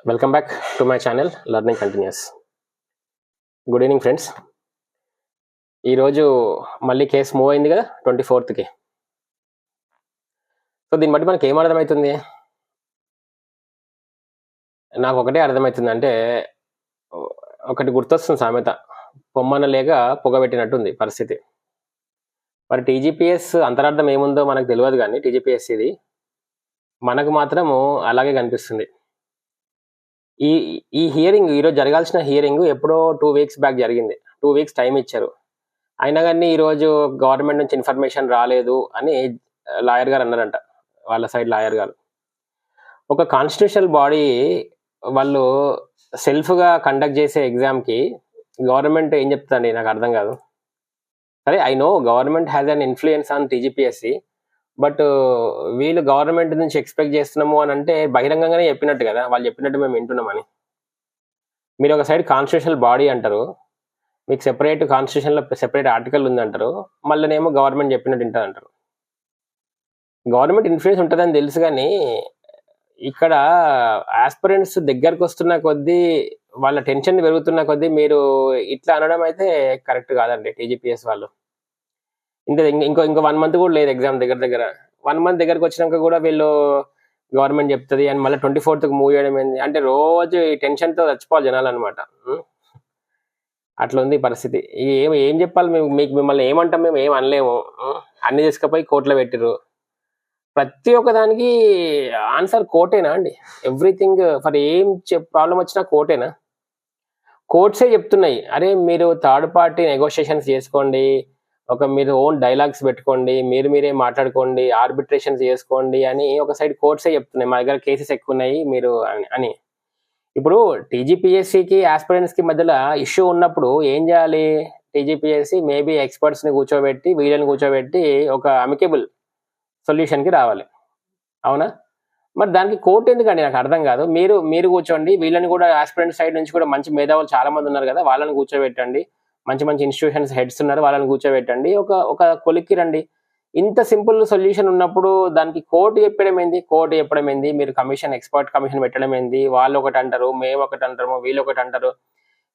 Welcome back to my channel learning continuous. Good evening friends. ఈరోజు మళ్ళీ case move అయింది కదా 24th. సో దీన్ని బట్టి మనకి ఏం అర్థమవుతుంది? నాకు ఒకటే అర్థమవుతుంది, అంటే ఒకటి గుర్తొస్తుంది సామెత, పొమ్మన లేక పొగబెట్టినట్టుంది పరిస్థితి. మరి టీజీపీఎస్ అంతరార్థం ఏముందో మనకు తెలియదు, కానీ టీజీపీఎస్ ఇది మనకు మాత్రము అలాగే కనిపిస్తుంది. ఈ హియరింగ్, ఈరోజు జరగాల్సిన హియరింగ్ ఎప్పుడో 2 weeks బ్యాక్ జరిగింది. 2 weeks టైం ఇచ్చారు. అయినా కానీ ఈరోజు గవర్నమెంట్ నుంచి ఇన్ఫర్మేషన్ రాలేదు అని లాయర్ గారు అన్నారంట, వాళ్ళ సైడ్ లాయర్ గారు. ఒక కాన్స్టిట్యూషనల్ బాడీ వాళ్ళు సెల్ఫ్గా కండక్ట్ చేసే ఎగ్జామ్కి గవర్నమెంట్ ఏం చెప్తుందండి? నాకు అర్థం కాదు. సరే, I know government has an influence on TGPSC, but వీళ్ళు గవర్నమెంట్ నుంచి ఎక్స్పెక్ట్ చేస్తున్నాము అని అంటే బహిరంగంగానే చెప్పినట్టు కదా, వాళ్ళు చెప్పినట్టు మేము వింటున్నామని. మీరు ఒక సైడ్ కాన్స్టిట్యూషనల్ బాడీ అంటారు, మీకు సెపరేట్ కాన్స్టిట్యూషన్లో సెపరేట్ ఆర్టికల్ ఉంది అంటారు, మళ్ళీనేమో గవర్నమెంట్ చెప్పినట్టు వింటుంది అంటారు. గవర్నమెంట్ ఇన్ఫ్లుయెన్స్ ఉంటుందని తెలుసు, కానీ ఇక్కడ ఆస్పిరెంట్స్ దగ్గరకు వస్తున్న కొద్దీ, వాళ్ళ టెన్షన్ పెరుగుతున్న కొద్దీ మీరు ఇట్లా అనడం అయితే కరెక్ట్ కాదండి. టీజీపీఎస్ వాళ్ళు ఇంకో 1 month కూడా లేదు ఎగ్జామ్ దగ్గర 1 month దగ్గరకు వచ్చినాక కూడా వీళ్ళు గవర్నమెంట్ చెప్తుంది అని మళ్ళీ 24th మూవ్ చేయడం ఏంది అంటే, రోజు ఈ టెన్షన్తో చచ్చిపోవాలి జనాలు అనమాట. అట్లా ఉంది పరిస్థితి. ఏం చెప్పాలి మీకు? మిమ్మల్ని ఏమంటాం? మేము ఏం అనలేము. అన్ని తీసుకుపోయి కోర్టులో పెట్టిరు. ప్రతి ఒక్క దానికి ఆన్సర్ కోర్టేనా అండి? ఎవ్రీథింగ్ ఫర్ ఏం ప్రాబ్లం వచ్చినా కోర్టేనా? కోర్ట్సే చెప్తున్నాయి, అరే మీరు థర్డ్ పార్టీ నెగోషియేషన్స్ చేసుకోండి, మీరు ఓన్ డైలాగ్స్ పెట్టుకోండి, మీరే మాట్లాడుకోండి, ఆర్బిట్రేషన్స్ చేసుకోండి అని ఒక సైడ్ కోర్ట్సే చెప్తున్నాయి, మా దగ్గర కేసెస్ ఎక్కువ ఉన్నాయి మీరు అని. ఇప్పుడు టీజీపీఎస్సికి ఆస్పిరెంట్స్కి మధ్యలో ఇష్యూ ఉన్నప్పుడు ఏం చేయాలి? టీజీపీఎస్సి మేబీ ఎక్స్పర్ట్స్ని కూర్చోబెట్టి, వీళ్ళని కూర్చోబెట్టి ఒక అమికేబుల్ సొల్యూషన్కి రావాలి, అవునా? మరి దానికి కోర్టు ఎందుకండి? నాకు అర్థం కాదు. మీరు కూర్చోండి, వీళ్ళని కూడా ఆస్పిరెంట్ సైడ్ నుంచి కూడా మంచి మేధావులు చాలా మంది ఉన్నారు కదా, వాళ్ళని కూర్చోబెట్టండి, మంచి ఇన్స్టిట్యూషన్స్ హెడ్స్ ఉన్నారు, వాళ్ళని కూర్చోబెట్టండి, ఒక కొలిక్కి రండి. ఇంత సింపుల్ సొల్యూషన్ ఉన్నప్పుడు దానికి కోర్టు చెప్పడం ఏంది? మీరు ఎక్స్పర్ట్ కమిషన్ పెట్టడం ఏంది? వాళ్ళు ఒకటి అంటారు, మేము ఒకటి అంటాము, వీళ్ళు ఒకటి అంటారు.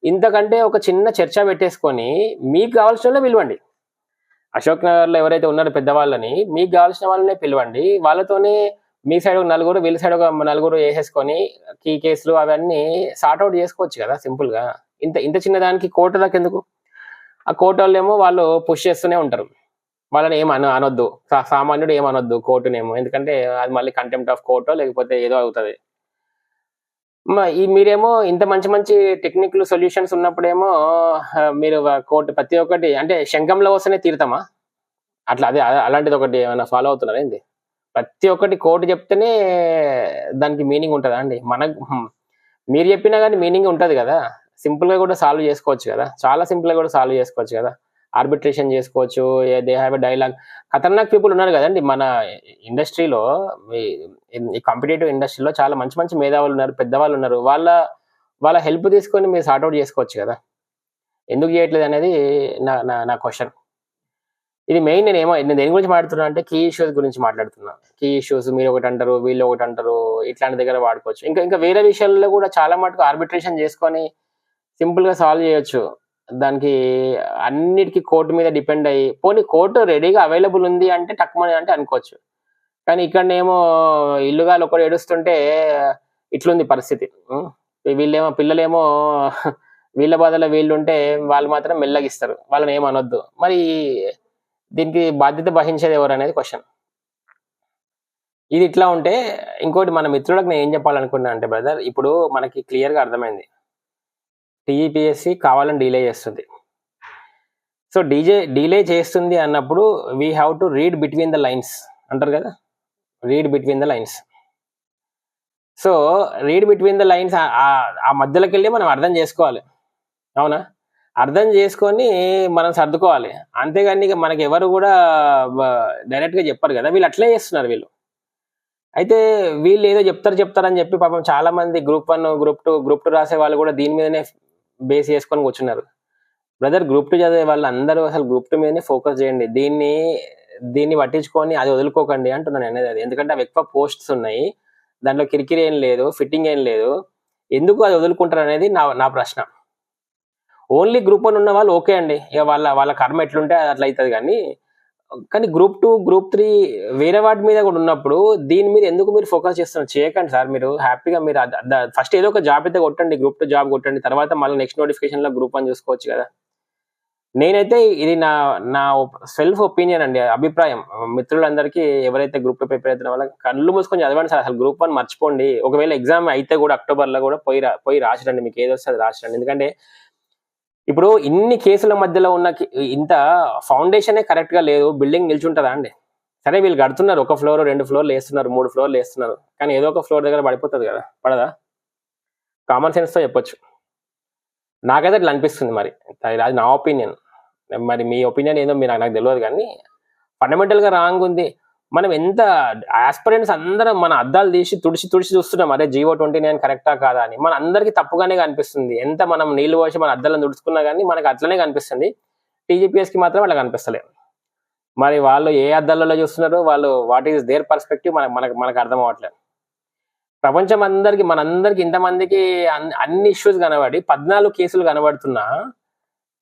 ఇంతకంటే ఒక చిన్న చర్చ పెట్టేసుకొని మీకు కావాల్సిన వాళ్ళే పిలవండి. అశోక్ నగర్లో ఎవరైతే ఉన్నారో పెద్దవాళ్ళని, మీకు కావాల్సిన వాళ్ళనే పిలవండి. వాళ్ళతోనే మీ సైడ్ ఒక నలుగురు, వీళ్ళ సైడ్ ఒక నలుగురు వేసేసుకొని కీ కేసులు అవన్నీ సార్ట్అవుట్ చేసుకోవచ్చు కదా సింపుల్గా. ఇంత చిన్న దానికి కోర్టు దాకా ఎందుకు? ఆ కోర్టు వాళ్ళేమో వాళ్ళు పుష్ చేస్తూనే ఉంటారు, వాళ్ళని అనొద్దు, సామాన్యుడు ఏమనొద్దు కోర్టునేమో, ఎందుకంటే అది మళ్ళీ కంటెంప్ట్ ఆఫ్ కోర్టో లేకపోతే ఏదో అవుతుంది. మీరేమో ఇంత మంచి టెక్నికల్ సొల్యూషన్స్ ఉన్నప్పుడేమో మీరు కోర్టు ప్రతి ఒక్కటి అంటే శంఖంలో వస్తేనే తీరుతామా? అట్లా అదే అలాంటిది ఒకటి ఏమైనా ఫాలో అవుతున్నారా ఏంది? ప్రతి ఒక్కటి కోర్టు చెప్తేనే దానికి మీనింగ్ ఉంటుందా అండి? మీరు చెప్పినా కానీ మీనింగ్ ఉంటుంది కదా. సింపుల్గా కూడా సాల్వ్ చేసుకోవచ్చు కదా, చాలా సింపుల్గా కూడా సాల్వ్ చేసుకోవచ్చు కదా. ఆర్బిట్రేషన్ చేసుకోవచ్చు, దే హ్యావ్ ఎ డైలాగ్. ఖతర్నాక్ పీపుల్ ఉన్నారు కదండి మన ఇండస్ట్రీలో, ఈ కాంపిటేటివ్ ఇండస్ట్రీలో చాలా మంచి మేధావులు ఉన్నారు, పెద్దవాళ్ళు ఉన్నారు. వాళ్ళ హెల్ప్ తీసుకొని మీరు సార్ట్అవుట్ చేసుకోవచ్చు కదా. ఎందుకు చేయట్లేదు అనేది నా క్వశ్చన్. ఇది మెయిన్. నేను దేని గురించి మాట్లాడుతున్నా అంటే కీ ఇష్యూస్ గురించి మాట్లాడుతున్నా. కీ ఇష్యూస్ మీరు ఒకటి అంటారు, వీళ్ళు ఒకటి అంటారు, ఇట్లాంటి దగ్గర వాడుకోవచ్చు. ఇంకా వేరే విషయాల్లో కూడా చాలా మటుకు ఆర్బిట్రేషన్ చేసుకొని సింపుల్గా సాల్వ్ చేయొచ్చు. దానికి అన్నిటికీ కోర్టు మీద డిపెండ్ అయ్యి, పోనీ కోర్టు రెడీగా అవైలబుల్ ఉంది అంటే టక్మని అంటే అనుకోవచ్చు. కానీ ఇక్కడనేమో ఇల్లుగాలు ఒకటి ఏడుస్తుంటే ఇట్లుంది పరిస్థితి. పిల్లలేమో వీళ్ళ బాధలో వీళ్ళు ఉంటే వాళ్ళు మాత్రం మెల్లగిస్తారు, వాళ్ళని ఏమనొద్దు. మరి దీనికి బాధ్యత వహించేది ఎవరు అనేది క్వశ్చన్. ఇది ఇట్లా ఉంటే ఇంకోటి మన మిత్రులకు నేను ఏం చెప్పాలనుకున్నా అంటే, బ్రదర్, ఇప్పుడు మనకి క్లియర్గా అర్థమైంది టీజీపీఎస్సి కావాలని డిలే చేస్తుంది. సో డిలే చేస్తుంది అన్నప్పుడు we have to read between the lines అంటారు కదా, read between the lines. So read between the lines, ఆ మధ్యలోకి వెళ్ళి మనం అర్థం చేసుకోవాలి, అవునా? అర్థం చేసుకొని మనం సర్దుకోవాలి. అంతేగాని మనకి ఎవరు కూడా డైరెక్ట్గా చెప్పారు కదా, వీళ్ళు అట్లే చేస్తున్నారు వీళ్ళు. అయితే వీళ్ళు ఏదో చెప్తారని చెప్పి పాపం చాలా మంది Group 1, Group 2 రాసే వాళ్ళు కూడా దీని మీదనే బేస్ చేసుకొని కూర్చున్నారు. బ్రదర్, Group 2 చదివే వాళ్ళు అందరూ అసలు Group 2 మీదనే ఫోకస్ చేయండి. దీన్ని పట్టించుకొని అది వదులుకోకండి అంటున్నాను అనేది. ఎందుకంటే అవి ఎక్కువ పోస్ట్స్ ఉన్నాయి, దాంట్లో కిరికిరి ఏం లేదు, ఫిట్టింగ్ ఏం లేదు. ఎందుకు అది వదులుకుంటారు అనేది నా ప్రశ్న. ఓన్లీ గ్రూప్ 1 ఉన్న వాళ్ళు ఓకే అండి, ఇక వాళ్ళ కర్మ ఎట్లుంటే అది అట్లా అవుతుంది. కానీ గ్రూప్ 2, గ్రూప్ 3 వేరే వాటి మీద కూడా ఉన్నప్పుడు దీని మీద ఎందుకు మీరు ఫోకస్ చేస్తున్నారు? చేయకండి సార్. మీరు హ్యాపీగా మీరు ఫస్ట్ ఏదో ఒక జాబ్ అయితే కొట్టండి, గ్రూప్ 2 జాబ్ కొట్టండి, తర్వాత మళ్ళీ నెక్స్ట్ నోటిఫికేషన్ లో గ్రూప్ 1 చూసుకోవచ్చు కదా. నేనైతే ఇది నా సెల్ఫ్ ఒపీనియన్ అండి, అభిప్రాయం. మిత్రులందరికీ ఎవరైతే గ్రూప్ 2 ప్రిపేర్ అవుతున్న వాళ్ళకి కళ్ళు మూసుకొని చదవండి సార్. అసలు గ్రూప్ 1 మర్చిపోండి. ఒకవేళ ఎగ్జామ్ అయితే కూడా అక్టోబర్ లో కూడా పోయి రాసిరండి, మీకు ఏదో వస్తుంది రాసిరండి. ఎందుకంటే ఇప్పుడు ఇన్ని కేసుల మధ్యలో ఉన్న ఇంత ఫౌండేషనే కరెక్ట్ గా లేదు, బిల్డింగ్ నిల్చుంటుందా అండి? సరే వీళ్ళు కడుతున్నారు, 1 ఫ్లోర్ 2 ఫ్లోర్లు వేస్తున్నారు, 3 ఫ్లోర్లు వేస్తున్నారు, కానీ ఏదో ఒక ఫ్లోర్ దగ్గర పడిపోతుంది కదా, పడదా? కామన్ సెన్స్ తో చెప్పొచ్చు. నాకైతే అట్లా అనిపిస్తుంది. మరి అది నా ఒపీనియన్. మరి మీ ఒపీనియన్ ఏదో మీరు నాకు తెలియదు, కానీ ఫండమెంటల్ గా రాంగ్ ఉంది. మనం ఎంత ఆస్పిరెంట్స్ అందరం మన అద్దాలు తీసి తుడిచి చూస్తున్నాం, అరే GO29 కరెక్టా కాదా అని. మన అందరికి తప్పుగానే కనిపిస్తుంది. ఎంత మనం నీళ్లు పోసి మన అద్దాలను తుడుచుకున్నా కానీ మనకు అట్లనే కనిపిస్తుంది. TGPS కి మాత్రం అట్లా కనిపిస్తలేదు. మరి వాళ్ళు ఏ అద్దాలలో చూస్తున్నారో, వాళ్ళు వాట్ ఈస్ దేర్ పర్స్పెక్టివ్ మనకు అర్థం అవ్వట్లేదు. ప్రపంచం మనందరికి ఇంతమందికి అన్ని ఇష్యూస్ కనబడి 14 కేసులు కనబడుతున్నా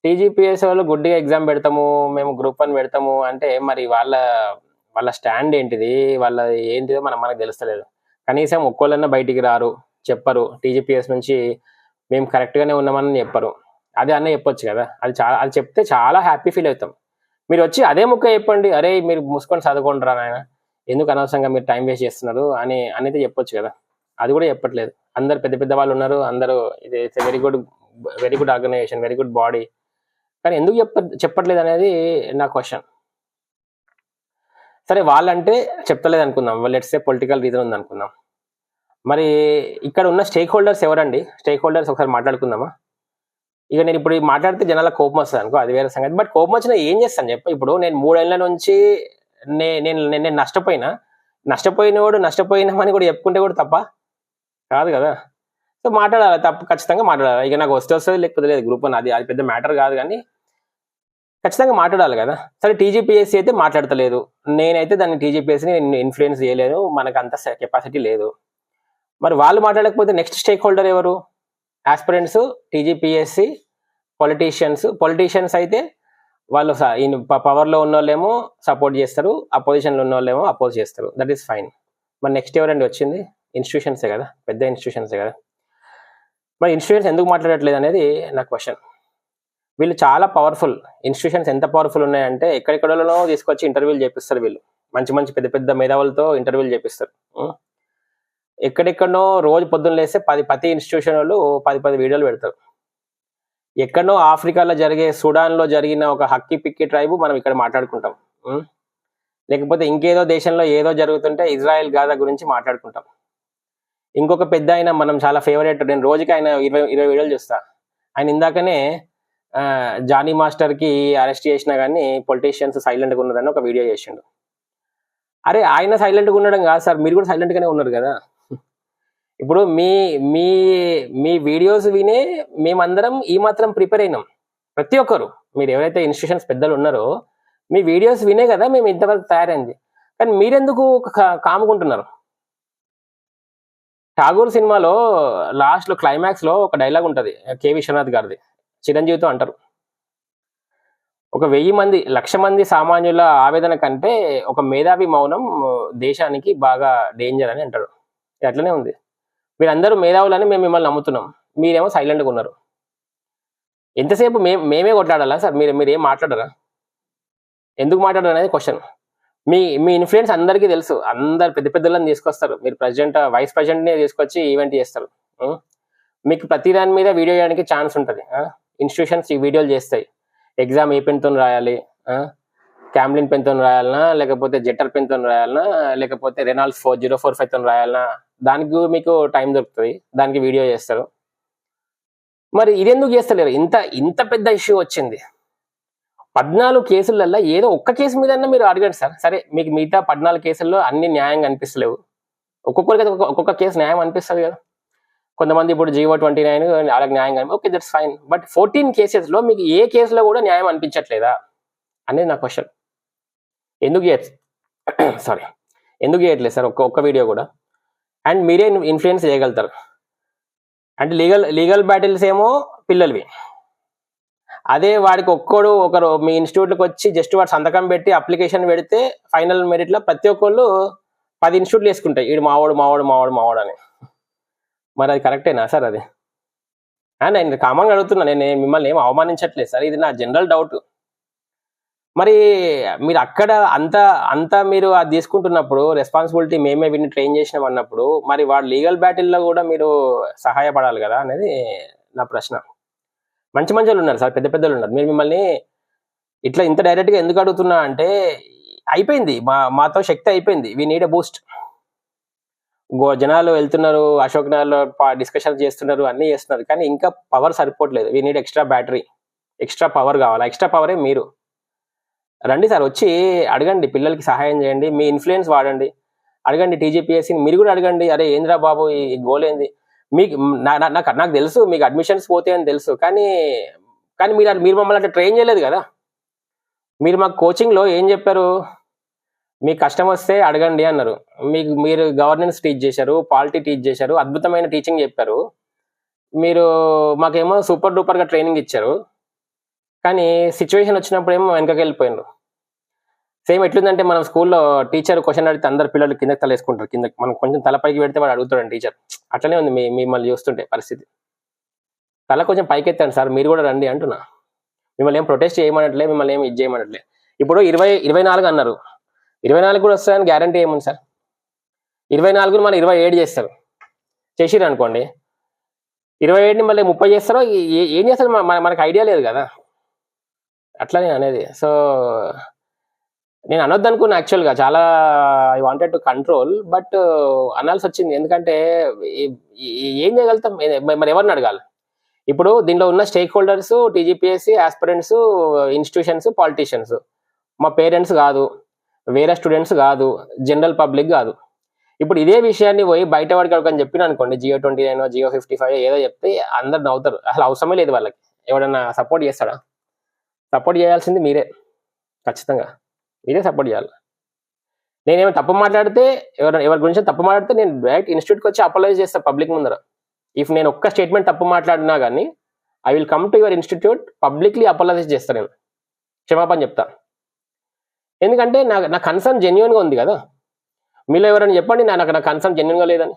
TGPS వాళ్ళు గుడ్డిగా ఎగ్జామ్ పెడతాము, మేము గ్రూప్ 1 పెడతాము అంటే మరి వాళ్ళ స్టాండ్ ఏంటిది, వాళ్ళ ఏంటిదో మనకు తెలుస్తలేదు. కనీసం ఒక్కోళ్ళన్నా బయటికి రారు, చెప్పరు. TGPS నుంచి మేము కరెక్ట్ గానే ఉన్నామని చెప్పరు. అదే అన్న చెప్పొచ్చు కదా. అది చెప్తే చాలా హ్యాపీ ఫీల్ అవుతాం. మీరు వచ్చి అదే ముక్క చెప్పండి, అరే మీరు మూసుకొని చదువుకోండి రా నాయన, ఎందుకు అనవసరంగా మీరు టైం వేస్ట్ చేస్తున్నారు అనేది చెప్పొచ్చు కదా. అది కూడా చెప్పట్లేదు. అందరు పెద్ద వాళ్ళు ఉన్నారు, అందరూ ఇది very good organisation, very good body, కానీ ఎందుకు చెప్పట్లేదు అనేది నా క్వశ్చన్. సరే వాళ్ళంటే చెప్తలేదు అనుకుందాం, లెట్స్ సే పొలిటికల్ రీజన్ ఉంది అనుకుందాం. మరి ఇక్కడ ఉన్న స్టేక్ హోల్డర్స్ ఎవరండి? స్టేక్ హోల్డర్స్ ఒకసారి మాట్లాడుకుందామా? ఇక నేను ఇప్పుడు మాట్లాడితే జనాల కోపం వస్తుంది అనుకో, అది వేరే సంగతి. బట్ కోపం వచ్చినా ఏం చేస్తాను చెప్ప. ఇప్పుడు నేను 3 ఏళ్ల నుంచి నేను నష్టపోయినవాడు నష్టపోయినామని కూడా చెప్పుకుంటే కూడా తప్ప కాదు కదా. సో మాట్లాడాలి, తప్పు ఖచ్చితంగా మాట్లాడాలి. ఇక నాకు వస్తుంది లేకపోతే లేదు, గ్రూప్ 1 అది పెద్ద మ్యాటర్ కాదు, కానీ ఖచ్చితంగా మాట్లాడాలి కదా. సరే TGPSC అయితే మాట్లాడతలేదు, నేనైతే దాన్ని TGPSCని ఇన్ఫ్లుయెన్స్ చేయలేదు, మనకు అంత కెపాసిటీ లేదు. మరి వాళ్ళు మాట్లాడకపోతే నెక్స్ట్ స్టేక్ హోల్డర్ ఎవరు? ఆస్పిరెంట్స్, TGPSC, పొలిటీషియన్స్ అయితే వాళ్ళు పవర్లో ఉన్న వాళ్ళేమో సపోర్ట్ చేస్తారు, అపోజిషన్లో ఉన్న వాళ్ళేమో అపోజ్ చేస్తారు. That is fine. మరి నెక్స్ట్ ఎవరండి వచ్చింది? ఇన్స్టిట్యూషన్సే కదా, పెద్ద ఇన్స్టిట్యూషన్సే కదా. మరి ఇన్స్టిట్యూషన్స్ ఎందుకు మాట్లాడట్లేదు అనేది నా క్వశ్చన్. వీళ్ళు చాలా పవర్ఫుల్ ఇన్స్టిట్యూషన్స్. ఎంత పవర్ఫుల్ ఉన్నాయంటే ఎక్కడెక్కడలో తీసుకొచ్చి ఇంటర్వ్యూలు చేపిస్తారు. వీళ్ళు మంచి పెద్ద మేధావులతో ఇంటర్వ్యూలు చేపిస్తారు. ఎక్కడెక్కడో రోజు పొద్దున్న లేస్తే ప్రతి ఇన్స్టిట్యూషన్ వాళ్ళు 10 వీడియోలు పెడతారు. ఎక్కడో ఆఫ్రికాలో సుడాన్లో జరిగిన ఒక హక్కీ పిక్కి ట్రైబు మనం ఇక్కడ మాట్లాడుకుంటాం. లేకపోతే ఇంకేదో దేశంలో ఏదో జరుగుతుంటే ఇజ్రాయెల్ గాజా గురించి మాట్లాడుకుంటాం. ఇంకొక పెద్ద ఆయన మనం చాలా ఫేవరెట్, నేను రోజుకి ఆయన 20 వీడియోలు చూస్తా. ఆయన ఇందాకనే జానీ మాస్టర్ కి అరెస్ట్ చేసినా కానీ పొలిటీషియన్స్ సైలెంట్గా ఉన్నారని ఒక వీడియో చేసిండు. అరే ఆయన సైలెంట్గా ఉండడం కాదు సార్, మీరు కూడా సైలెంట్ గానే ఉన్నారు కదా. ఇప్పుడు మీ వీడియోస్ వినే మేమందరం ఈ మాత్రం ప్రిపేర్ అయినాం. ప్రతి ఒక్కరు, మీరు ఎవరైతే ఇన్స్టిట్యూషన్స్ పెద్దలు ఉన్నారో మీ వీడియోస్ వినే కదా మేము ఇంతవరకు తయారైంది. కానీ మీరెందుకు కాముకుంటున్నారు? ఠాగూర్ సినిమాలో లాస్ట్ లో క్లైమాక్స్ లో ఒక డైలాగ్ ఉంటది, K. విశ్వనాథ్ గారిది, చిరంజీవితో అంటారు, ఒక 1000 మంది 1,00,000 మంది సామాన్యుల ఆవేదన కంటే ఒక మేధావి మౌనం దేశానికి బాగా డేంజర్ అని అంటాడు. అట్లనే ఉంది. మీరందరూ మేధావులని మేము మిమ్మల్ని నమ్ముతున్నాం, మీరేమో సైలెంట్గా ఉన్నారు. ఎంతసేపు మేమే కొట్లాడాలా సార్? మీరు ఏం మాట్లాడరా? ఎందుకు మాట్లాడరు అనేది క్వశ్చన్. మీ ఇన్ఫ్లుయెన్స్ అందరికీ తెలుసు, అందరు పెద్దలను తీసుకొస్తారు. మీరు వైస్ ప్రెసిడెంట్ని తీసుకొచ్చి ఈవెంట్ చేస్తారు. మీకు ప్రతి దాని మీద వీడియో చేయడానికి ఛాన్స్ ఉంటుంది. ఇన్స్టిట్యూషన్స్ ఈ వీడియోలు చేస్తాయి. ఎగ్జామ్ ఏ పెన్తో రాయాలి, క్యామ్లిన్ పెన్తో రాయాలనా, లేకపోతే జెటర్ పెన్తో రాయాలనా, లేకపోతే రెనాల్డ్స్ 4045తో రాయాలనా, దానికి మీకు టైం దొరుకుతుంది, దానికి వీడియో చేస్తారు. మరి ఇదెందుకు చేస్తలేరు? ఇంత పెద్ద ఇష్యూ వచ్చింది, 14 కేసులలో ఏదో ఒక్క కేసు మీద మీరు అడగండి సార్. సరే మీకు మిగతా 14 కేసుల్లో అన్ని న్యాయంగా అనిపిస్తలేవు, ఒక్కొక్కరికి ఒక్కొక్క కేసు న్యాయం అనిపిస్తుంది కదా. కొంతమంది ఇప్పుడు GO29 వాళ్ళకి న్యాయంగా, ఓకే దట్స్ ఫైన్. బట్ 14 కేసెస్లో మీకు ఏ కేసులో కూడా న్యాయం అనిపించట్లేదా అనేది నా క్వశ్చన్. ఎందుకు చేయట్లేదు సార్ ఒక్క వీడియో కూడా? అండ్ మీరే ఇన్ఫ్లుయెన్స్ చేయగలుగుతారు. అంటే లీగల్ బ్యాటిల్స్ ఏమో పిల్లలవి. అదే వాడికి ఒకరు మీ ఇన్స్టిట్యూట్కి వచ్చి జస్ట్ వాడు సంతకం పెట్టి అప్లికేషన్ పెడితే ఫైనల్ మెరిట్లో ప్రతి ఒక్కళ్ళు 10 ఇన్స్టిట్యూట్లు వేసుకుంటాయి, ఈడు మావాడు అని. మరి అది కరెక్టేనా సార్? అది నేను కామన్గా అడుగుతున్నా, నేను మిమ్మల్ని ఏం అవమానించట్లేదు సార్, ఇది నా జనరల్ డౌట్. మరి మీరు అక్కడ అంతా మీరు అది తీసుకుంటున్నప్పుడు రెస్పాన్సిబిలిటీ మేమే వీడిని ట్రైన్ చేసినాం అన్నప్పుడు మరి వాడు లీగల్ బ్యాటిల్లో కూడా మీరు సహాయపడాలి కదా అనేది నా ప్రశ్న. మంచి వాళ్ళు ఉన్నారు సార్, పెద్ద పెద్దలు ఉన్నారు. మిమ్మల్ని ఇట్లా ఇంత డైరెక్ట్గా ఎందుకు అడుగుతున్నా అంటే అయిపోయింది, మాతో శక్తి అయిపోయింది. We need a Boost. జనాలు వెళ్తున్నారు, అశోక్ నగర్లో డిస్కషన్ చేస్తున్నారు, అన్నీ చేస్తున్నారు, కానీ ఇంకా పవర్ సరిపోవట్లేదు. We need extra battery, extra power కావాలి. ఎక్స్ట్రా పవరే మీరు. రండి సార్, వచ్చి అడగండి, పిల్లలకి సహాయం చేయండి, మీ ఇన్ఫ్లుయెన్స్ వాడండి, అడగండి టీజీపీఎస్సీని. మీరు కూడా అడగండి, అరే ఏంద్రా బాబు ఈ గోల్ ఏంది. మీకు నాకు తెలుసు మీకు అడ్మిషన్స్ పోతాయి అని తెలుసు, కానీ మీరు మమ్మల్ని అంటే ట్రైన్ చేయలేదు కదా. మీరు మాకు కోచింగ్లో ఏం చెప్పారు? మీకు కష్టం వస్తే అడగండి అన్నారు. మీరు గవర్నెన్స్ టీచ్ చేశారు, పాలిటీ టీచ్ చేశారు, అద్భుతమైన టీచింగ్ చెప్పారు. మీరు మాకేమో సూపర్ డూపర్గా ట్రైనింగ్ ఇచ్చారు, కానీ సిచ్యువేషన్ వచ్చినప్పుడు ఏమో వెనకకి వెళ్ళిపోయినారు. సేమ్ ఎట్లుందంటే మనం స్కూల్లో టీచర్ క్వశ్చన్ అడిగితే అందరు పిల్లలు కిందకి తల వేసుకుంటారు, కిందకి మనం కొంచెం తలపైకి పెడితే వాడు అడుగుతాడు టీచర్. అట్లనే ఉంది మిమ్మల్ని చూస్తుంటే పరిస్థితి. తల కొంచెం పైకి ఎత్తండి సార్, మీరు కూడా రండి అంటున్నా. మిమ్మల్ని ఏం ప్రొటెస్ట్ చేయమనట్లే, మిమ్మల్ని ఏం ఇది చేయమనట్లే. ఇప్పుడు 24 అన్నారు, 24 కూడా వస్తాయని గ్యారంటీ ఏముంది సార్? 24 మళ్ళీ 27 చేస్తారు, చేసిరు అనుకోండి, 27ని మళ్ళీ 30 చేస్తారో ఏం చేస్తారు మనకు ఐడియా లేదు కదా. అట్లనే అనేది. సో నేను అనొద్దు అనుకున్నా యాక్చువల్గా, చాలా I wanted to control, but అనాల్సి వచ్చింది. ఎందుకంటే ఏం చేయగలుగుతాం, మరి ఎవరిని అడగాలి? ఇప్పుడు దీనిలో ఉన్న stake holders TGPSC aspirants, institutions, politicians. మా పేరెంట్స్ కాదు, వేరే స్టూడెంట్స్ కాదు, జనరల్ పబ్లిక్ కాదు. ఇప్పుడు ఇదే విషయాన్ని పోయి బయట వాడికి అని చెప్పిన అనుకోండి, జియో 29 జియో 55 ఏదో చెప్తే అందరు నవ్వుతారు. అసలు అవసరమే లేదు వాళ్ళకి. ఎవడన్నా సపోర్ట్ చేస్తాడా? సపోర్ట్ చేయాల్సింది మీరే, ఖచ్చితంగా మీరే సపోర్ట్ చేయాలి. నేనేమో తప్పు మాట్లాడితే, ఎవరి గురించి తప్పు మాట్లాడితే నేను డైరెక్ట్ ఇన్స్టిట్యూట్కి వచ్చి అపోలైజ్ చేస్తాను పబ్లిక్ ముందర. ఇఫ్ నేను ఒక్క స్టేట్మెంట్ తప్పు మాట్లాడినా కానీ I will come to your institute, publicly అపోలైజ్ చేస్తాను, నేను క్షమాపణ చెప్తా. ఎందుకంటే నా కన్సర్న్ జెన్యున్గా ఉంది కదా. మీలో ఎవరైనా చెప్పండి నాకు నా కన్సర్న్ జెన్యున్గా లేదని.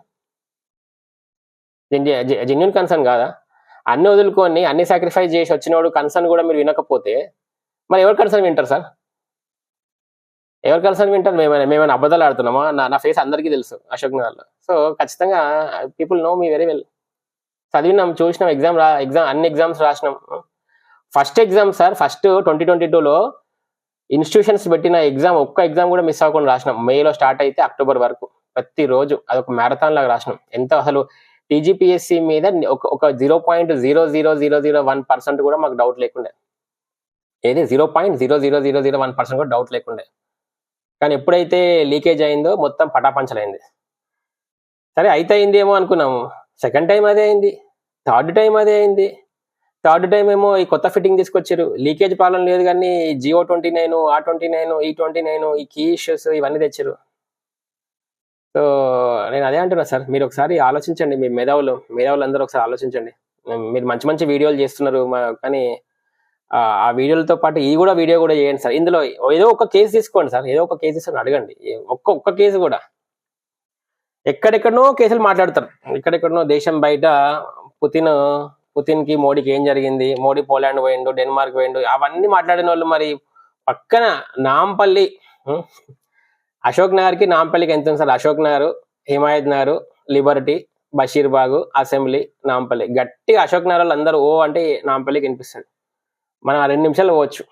జెన్యున్ కన్సర్న్ కాదా? అన్ని వదులుకొని అన్ని సాక్రిఫైస్ చేసి వచ్చినోడు కన్సర్న్ కూడా మీరు వినకపోతే మరి ఎవరు కన్సర్న్ వింటారు సార్? ఎవరు కన్సర్న్ వింటారు? మేమైనా అబద్ధాలు ఆడుతున్నామా? నా ఫేస్ అందరికీ తెలుసు అశోక్ నగర్లో. సో ఖచ్చితంగా people know me very well. చదివినాం, చూసినాం, ఎగ్జామ్ అన్ని ఎగ్జామ్స్ రాసినాం. ఫస్ట్ ఎగ్జామ్ సార్, ఫస్ట్ 2022లో ఇన్స్టిట్యూషన్స్ పెట్టిన ఎగ్జామ్, ఒక్క ఎగ్జామ్ కూడా మిస్ అవ్వకుండా రాసినాం. మేలో స్టార్ట్ అయితే అక్టోబర్ వరకు ప్రతిరోజు అదొక మ్యారథాన్ లాగా రాసినాం. ఎంత అసలు టీజీపీఎస్సీ మీద ఒక 0.00001% కూడా మాకు డౌట్ లేకుండే. ఏది 0.00001% కూడా డౌట్ లేకుండే. కానీ ఎప్పుడైతే లీకేజ్ అయిందో మొత్తం పటాపంచలైంది. సరే అయితే అయిందేమో అనుకున్నాము, సెకండ్ టైం అదే అయింది, థర్డ్ టైం అదే అయింది. థర్డ్ టైం ఏమో ఈ కొత్త ఫిట్టింగ్ తీసుకొచ్చారు, లీకేజ్ ప్రాబ్లం లేదు కానీ జియో 29, R29, E29, ఈ కీ ఇష్యూస్ ఇవన్నీ తెచ్చారు. సో నేను అదే అంటున్నా సార్, మీరు ఒకసారి ఆలోచించండి, మీ మేధావులు అందరూ ఒకసారి ఆలోచించండి. మీరు మంచి వీడియోలు చేస్తున్నారు, కానీ ఆ వీడియోలతో పాటు ఈ కూడా వీడియో కూడా చేయండి సార్. ఇందులో ఏదో ఒక కేసు తీసుకోండి సార్, ఏదో ఒక కేసు తీసుకొని అడగండి. ఒక్క కేసు కూడా. ఎక్కడెక్కడనో కేసులు మాట్లాడతారు, ఎక్కడెక్కడనో దేశం బయట పుతిన్కి మోడీకి ఏం జరిగింది, మోడీ పోలాండ్ పోయిండు, డెన్మార్క్ పోయిండు, అవన్నీ మాట్లాడిన వాళ్ళు మరి పక్కన నాంపల్లి, అశోక్ నగర్కి నాంపల్లికి ఎంత ఉంది sir? Ashok Nagar, Himayat Nagar, Liberty, Basheerbagh, assembly, Nampally. గట్టిగా అశోక్ నగర్ వాళ్ళు అందరూ ఓ అంటే నాంపల్లికి వినిపిస్తుంది. మనం 2 నిమిషాలు పోవచ్చు,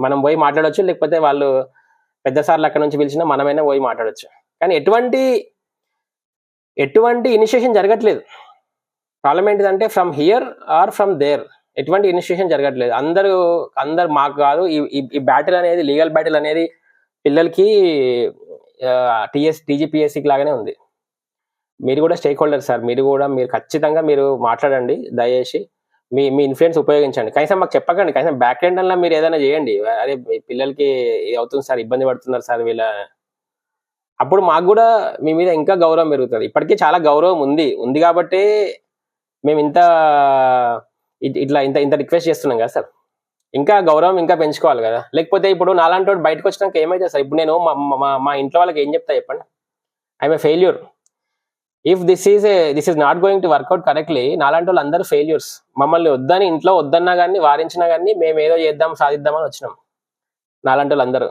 మనం పోయి మాట్లాడవచ్చు, లేకపోతే వాళ్ళు పెద్ద సార్లు అక్కడ నుంచి పిలిచినా మనమైనా పోయి మాట్లాడవచ్చు. కానీ ఎటువంటి ఇనిషియేషన్ జరగట్లేదు. ప్రాబ్లం ఏంటిదంటే from here or from there ఎటువంటి ఇనిషియేషన్ జరగట్లేదు. అందరు మాకు కాదు. ఈ బ్యాటిల్ అనేది, లీగల్ బ్యాటిల్ అనేది పిల్లలకి టీజీపీఎస్సీకి లాగానే ఉంది. మీరు కూడా స్టేక్ హోల్డర్ సార్, మీరు ఖచ్చితంగా మీరు మాట్లాడండి, దయచేసి మీ ఇన్ఫ్లుయెన్స్ ఉపయోగించండి. కనీసం మాకు చెప్పకండి, కనీసం బ్యాక్ ఎండ్ అలా మీరు ఏదైనా చేయండి. అరే పిల్లలకి అవుతుంది సార్, ఇబ్బంది పడుతున్నారు సార్ వీళ్ళ, అప్పుడు మాకు కూడా మీ మీద ఇంకా గౌరవం పెరుగుతుంది. ఇప్పటికీ చాలా గౌరవం ఉంది కాబట్టి మేము ఇట్లా ఇంత రిక్వెస్ట్ చేస్తున్నాం కదా సార్, ఇంకా గౌరవం ఇంకా పెంచుకోవాలి కదా. లేకపోతే ఇప్పుడు నాలాంటి వాడు బయటకు వచ్చినాక ఏమైతే సార్, ఇప్పుడు నేను మా ఇంట్లో వాళ్ళకి ఏం చెప్తా చెప్పండి, I'm a failure. If this is not going to work out correctly, నాలాంటి వాళ్ళు అందరూ ఫెయిల్యూర్స్. మమ్మల్ని వద్దని ఇంట్లో వద్దన్నా కానీ, వారించినా కానీ మేము ఏదో చేద్దాం సాధిద్దామని వచ్చినాం నాలాంటి వాళ్ళు అందరూ.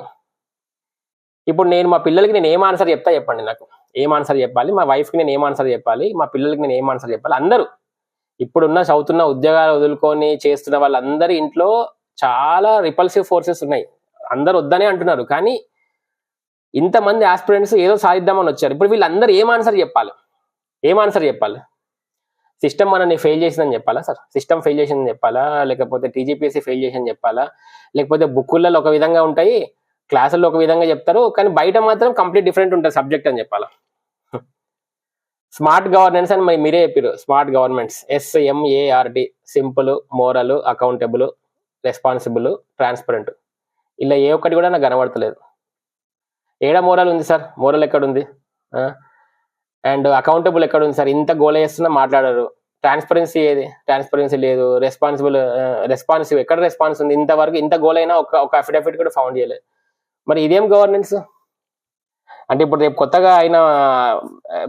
ఇప్పుడు నేను మా పిల్లలకి నేను ఏం ఆన్సర్ చెప్తా చెప్పండి, నాకు ఏం ఆన్సర్ చెప్పాలి, మా వైఫ్కి నేను ఏం ఆన్సర్ చెప్పాలి, మా పిల్లలకి నేను ఏం ఆన్సర్ చెప్పాలి. అందరూ ఇప్పుడున్న చదువుతున్న ఉద్యోగాలు వదులుకొని చేస్తున్న వాళ్ళందరి ఇంట్లో చాలా రిపల్సివ్ ఫోర్సెస్ ఉన్నాయి. అందరు వద్దనే అంటున్నారు, కానీ ఇంతమంది ఆస్పిరెంట్స్ ఏదో సాధిద్దామని వచ్చారు. ఇప్పుడు వీళ్ళందరూ ఏం ఆన్సర్ చెప్పాలి? సిస్టమ్ మనల్ని ఫెయిల్ చేసిందని చెప్పాలా సార్? సిస్టమ్ ఫెయిల్ చేసిందని చెప్పాలా? లేకపోతే టీజీపీఎస్సీ ఫెయిల్ చేసిందని చెప్పాలా? లేకపోతే బుక్కులలో ఒక విధంగా ఉంటాయి, క్లాసుల్లో ఒక విధంగా చెప్తారు, కానీ బయట మాత్రం కంప్లీట్ డిఫరెంట్ ఉంటుంది సబ్జెక్ట్ అని చెప్పాలా? స్మార్ట్ గవర్నెన్స్ అని మీరే చెప్పారు. Smart governments, SMART, simple, moral, accountable, responsible, transparent. ఇలా ఏ ఒక్కటి కూడా నాకు కనబడతలేదు. ఏడా మోరల్ ఉంది సార్? మోరల్ ఎక్కడుంది? అండ్ అకౌంటబుల్ ఎక్కడుంది సార్? ఇంత గోల చేస్తున్నా మాట్లాడారు. ట్రాన్స్పరెన్సీ ఏది? ట్రాన్స్పరెన్సీ లేదు. రెస్పాన్సివ్ ఎక్కడ రెస్పాన్స్ ఉంది? ఇంతవరకు ఇంత గోల్ అయినా ఒక అఫిడవిట్ కూడా ఫౌండ్ చేయలేదు. మరి ఇదేం గవర్నెన్స్ అంటే? ఇప్పుడు రేపు కొత్తగా అయిన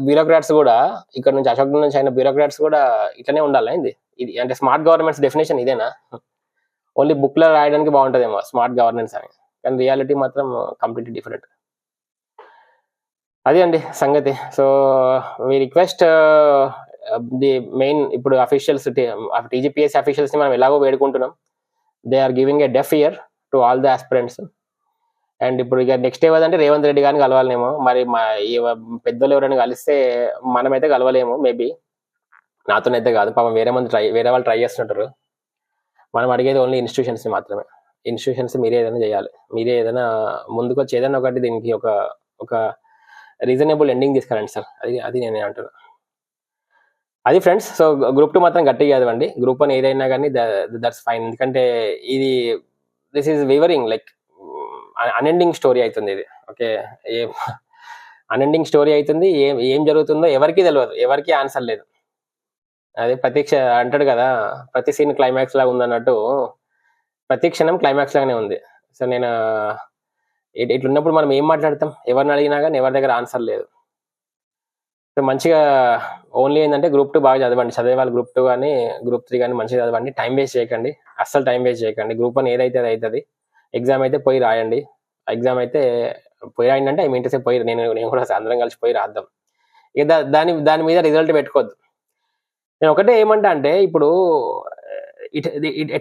బ్యూరోక్రాట్స్ కూడా, ఇక్కడ నుంచి అశోక్ నుంచి అయిన బ్యూరోక్రాట్స్ కూడా ఇట్లనే ఉండాలా ఇది? అంటే స్మార్ట్ గవర్నమెంట్స్ డెఫినేషన్ ఇదేనా? ఓన్లీ బుక్లో రాయడానికి బాగుంటుందేమో స్మార్ట్ గవర్నెన్స్ అని, కానీ రియాలిటీ మాత్రం కంప్లీట్లీ డిఫరెంట్. అదే అండి సంగతి. So we request the main, ఇప్పుడు అఫీషియల్స్, టీజీపీఎస్సీ అఫీషియల్స్ని మనం ఎలాగో వేడుకుంటున్నాం. They are giving a deaf ear to all the aspirants. And ఇప్పుడు ఇక నెక్స్ట్ ఏదంటే రేవంత్ రెడ్డి గారిని కలవాలేమో, మరి మా పెద్దలు ఎవరైనా కలిస్తే మనమైతే కలవలేము మేబీ, నాతోనైతే కాదు. పాపం వేరే వాళ్ళు ట్రై చేస్తుంటారు. మనం అడిగేది ఓన్లీ ఇన్స్టిట్యూషన్స్ని మాత్రమే. ఇన్స్టిట్యూషన్స్ మీరే ఏదైనా చేయాలి, మీరే ఏదైనా ముందుకు వచ్చి ఏదైనా ఒకటి దీనికి ఒక రీజనబుల్ ఎండింగ్ తీసుకురండి సార్. అది నేను అంటున్నా. అది ఫ్రెండ్స్. సో గ్రూప్ 2 మాత్రం గట్టిగా చదవండి. గ్రూప్ 1 ఏదైనా కానీ దట్స్ ఫైన్. ఎందుకంటే this is wavering like unending story అవుతుంది ఇది. ఓకే, అన్ఎండింగ్ స్టోరీ అవుతుంది. ఏం జరుగుతుందో ఎవరికి తెలియదు, ఎవరికి ఆన్సర్ లేదు. అదే ప్రతీక్ష అంటాడు కదా, ప్రతి సీన్ క్లైమాక్స్ లాగా ఉందన్నట్టు ప్రతి క్షణం క్లైమాక్స్ లాగానే ఉంది. సో నేను ఇట్లున్నప్పుడు మనం ఏం మాట్లాడతాం? ఎవరిని అడిగినా కానీ ఎవరి దగ్గర ఆన్సర్ లేదు. సో మంచిగా ఓన్లీ ఏంటంటే గ్రూప్ 2 బాగా చదవండి. చదివే వాళ్ళు గ్రూప్ 2 కానీ గ్రూప్ 3 కానీ మంచిగా చదవండి. టైం వేస్ట్ చేయకండి, అస్సలు టైం వేస్ట్ చేయకండి. గ్రూప్ 1 ఏదైతే అది అవుతుంది. ఎగ్జామ్ అయితే పోయి రాయండి. ఎగ్జామ్ అయితే పోయి రాయండి అంటే ఇంటర్సేపు పోయి నేను కూడా అందరం కలిసి పోయి రాద్దాం. ఇక దాని మీద రిజల్ట్ పెట్టుకోవద్దు. నేను ఒకటే ఏమంటా అంటే, ఇప్పుడు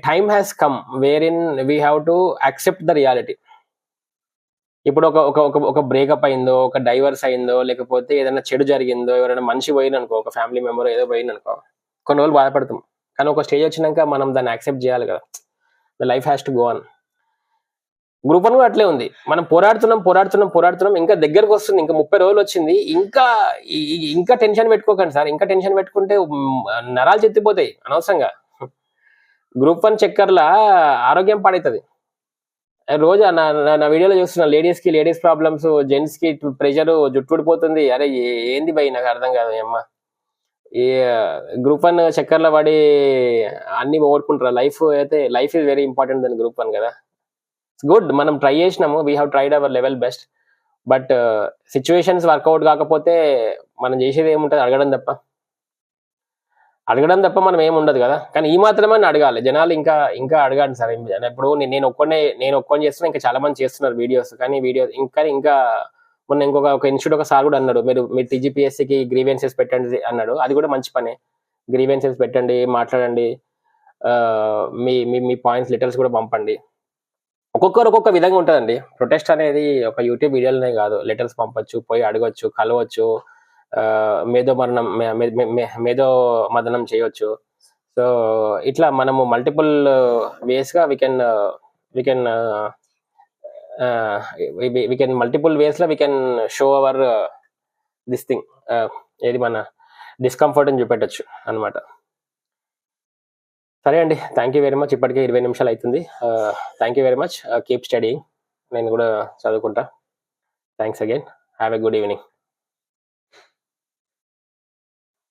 time has come wear in we have to accept the reality. ఇప్పుడు ఒక బ్రేకప్ అయిందో, ఒక డైవర్స్ అయిందో, లేకపోతే ఏదైనా చెడు జరిగిందో, ఎవరైనా మనిషి పోయిందనుకో, ఒక ఫ్యామిలీ మెంబర్ ఏదో పోయిందనుకో, కొన్ని రోజులు బాధపడతాం. కానీ ఒక స్టేజ్ వచ్చినాక మనం దాన్ని యాక్సెప్ట్ చేయాలి కదా. The life has to go on. Group 1 కూడా అట్లే ఉంది. మనం పోరాడుతున్నాం, ఇంకా దగ్గరకు వస్తుంది. ఇంకా 30 రోజులు వచ్చింది. ఇంకా టెన్షన్ పెట్టుకోకండి సార్. ఇంకా టెన్షన్ పెట్టుకుంటే నరాలు చెత్తిపోతాయి అనవసరంగా. గ్రూప్ 1 చక్కర్లా ఆరోగ్యం పాడవుతుంది. రోజు నా వీడియోలో చూస్తున్నా, లేడీస్ ప్రాబ్లమ్స్, జెంట్స్ కి ప్రెషర్, జుట్టు ఊడిపోతుంది. అరే ఏంది భయ్, నాకు అర్థం కాదు. అమ్మ ఈ గ్రూప్ 1 చక్కర్లో పడి అన్ని ఓడుకుంటారు. లైఫ్ ఈజ్ వెరీ ఇంపార్టెంట్ దాని గ్రూప్ 1 కదా. గుడ్, మనం ట్రై చేసినాము, we have tried our level best. But situations work out కాకపోతే మనం చేసేది ఏముంటుంది? అడగడం తప్ప మనం ఏముండదు కదా. కానీ ఈ మాత్రమే అడగాలి. జనాలు ఇంకా అడగాలి సార్. ఇప్పుడు నేను ఒక్కని చేస్తున్నా, ఇంకా చాలా మంది చేస్తున్నారు వీడియోస్. కానీ ఇంకా మొన్న ఒక ఇన్స్టిట్యూట్ ఒక సార్ కూడా అన్నాడు, మీరు టీజీపీఎస్సీకి గ్రీవెన్సెస్ పెట్టండి అన్నాడు. అది కూడా మంచి పనే. గ్రీవెన్సెస్ పెట్టండి, మాట్లాడండి, మీ పాయింట్స్ లెటర్స్ కూడా పంపండి. ఒక్కొక్కరు ఒక్కొక్క విధంగా ఉంటుందండి. ప్రొటెస్ట్ అనేది ఒక యూట్యూబ్ వీడియోలోనే కాదు. లెటర్స్ పంపొచ్చు, పోయి అడగొచ్చు, కలవచ్చు, మేధో మదనం చేయొచ్చు. సో ఇట్లా మనము మల్టిపుల్ వేస్గా వీ కెన్ మల్టిపుల్ వేస్లో we can show our this thing, ఏది మన డిస్కంఫర్ట్ అని చూపెట్టచ్చు అనమాట. సరే అండి, థ్యాంక్ యూ వెరీ మచ్. ఇప్పటికే 20 నిమిషాలు అవుతుంది. Thank you very much. Keep studying. నేను కూడా చదువుకుంటా. Thanks again. Have a good evening.